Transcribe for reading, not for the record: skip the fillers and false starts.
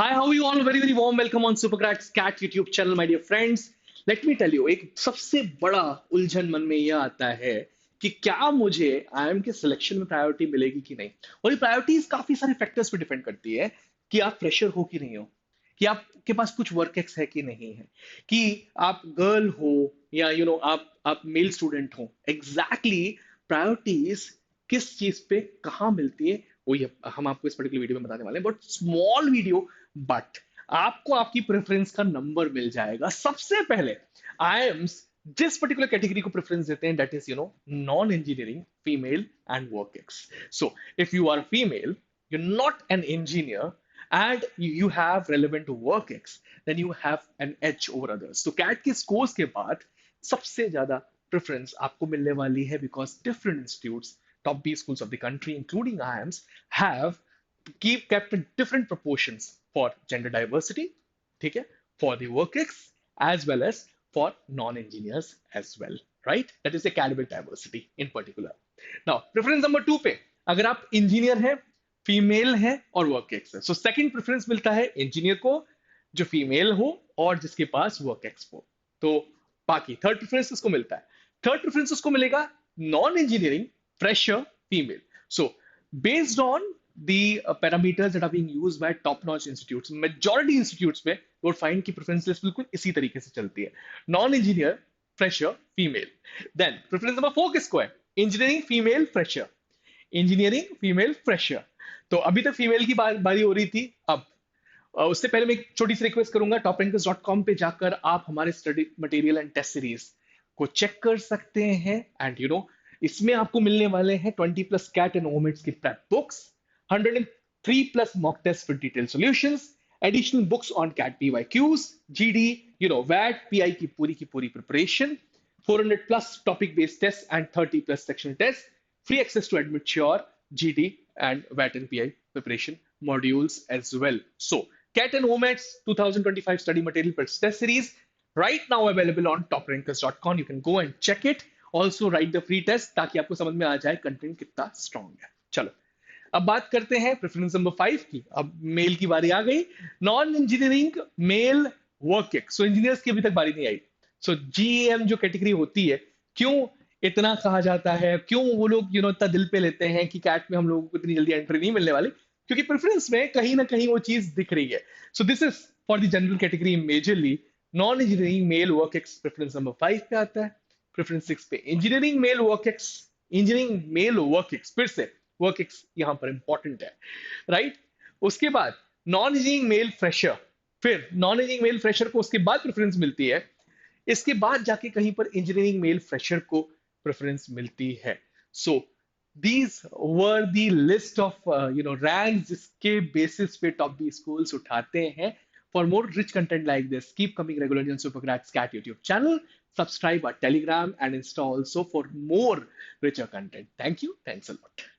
Hi, how are you all? Very warm welcome on Supercrats Cat YouTube channel, my dear friends. Let me tell you, एक सबसे बड़ा उलझन मन में यह आता है कि क्या मुझे आईएम के सिलेक्शन में प्रायोरिटी मिलेगी कि नहीं। और ये प्रायोरिटीज काफी सारे फैक्टर्स पे डिपेंड करती है कि आप फ्रेशर हो कि नहीं हो, कि आपके पास कुछ वर्क एक्स है कि नहीं है, कि आप गर्ल हो या आप मेल स्टूडेंट हो। एग्जैक्टली प्रायोरिटीज किस चीज पे कहाँ मिलती है वो ये हम आपको इस पर्टिकुलर वीडियो में बताने वाले हैं। बट स्मॉल वीडियो, बट आपको आपकी प्रेफरेंस का नंबर मिल जाएगा। सबसे पहले आईएम्स जिस पर्टिकुलर कैटेगरी को प्रेफरेंस देते हैं, that is non engineering female and work ex. So if you are female, you're not an engineer, and you have relevant work ex, then you have an edge over others. So CAT के scores के बाद सबसे ज्यादा preference आपको मिलने वाली है, because different institutes, top B schools of the country including IIMs, have kept different proportions for gender diversity, ठीक है, for the work ex as well as for non-engineers as well, right? That is academic diversity in particular. Now preference number 2 पे अगर आप engineer हैं, female है और work ex है, so second preference मिलता है इंजीनियर को जो फीमेल हो और जिसके पास वर्क एक्स हो। तो बाकी थर्ड प्रेफरेंस इसको मिलता है। थर्ड प्रेफरेंस उसको मिलेगा non engineering fresher female. So based on the parameters that are being used by top notch institutes, majority institutes में you'll find की preference list बिल्कुल इसी तरीके से चलती है, non engineer fresher female. Then preference number 4 किसको है? Engineering female fresher, engineering female fresher. तो अभी तक फीमेल की बारी हो रही थी। अब उससे पहले मैं एक छोटी सी रिक्वेस्ट करूंगा, toprankers.com पे जाकर आप हमारे study material and test series को चेक कर सकते हैं। एंड इसमें आपको मिलने वाले हैं 20+ कैट एंड ओमिट्स की prep books, 103+ mock tests with detailed solutions, additional books on CAT PYQs, GD, VAT, PI की पूरी preparation, 400+ topic-based tests and 30+ sectional tests, free access to Admitsure, GD, and VAT and PI preparation modules as well. So, CAT and OMATS 2025 study material per test series right now available on toprankers.com. You can go and check it. Also write the free test ताकि आपको समझ में आ जाए content कितना strong है। चलो अब बात करते हैं प्रेफरेंस नंबर 5 की। अब मेल की बारी आ गई, non engineering male work ex. So engineers की अभी तक बारी नहीं आई। सो जीएम जो कैटेगरी होती है, क्यों इतना कहा जाता है, क्यों वो लोग इतना दिल पे लेते हैं कि कैट में हम लोगों को इतनी जल्दी एंट्री नहीं मिलने वाली, क्योंकि प्रेफरेंस में कहीं ना कहीं वो चीज दिख रही है। So this is for the general category majorly. Non engineering male work ex preference number 5 पे आता है। प्रेफरेंस 6 पे engineering male work ex, engineering male work ex, फिर से वर्क एक्स यहां पर इंपॉर्टेंट है, राइट? उसके बाद नॉन इंजीनियरिंग मेल फ्रेशर, फिर नॉन इंजीनियरिंग मेल फ्रेशर को उसके बाद प्रेफरेंस मिलती है। इसके बाद जाके कहीं पर इंजीनियरिंग मेल फ्रेशर को प्रेफरेंस मिलती है। So these were the list of rank जिसके बेसिस पे टॉप बी स्कूल्स उठाते हैं। For more rich content like this, keep coming regularly on Supercrats Cat YouTube channel. Subscribe our Telegram and install also for more richer content. Thank you. Thanks a lot.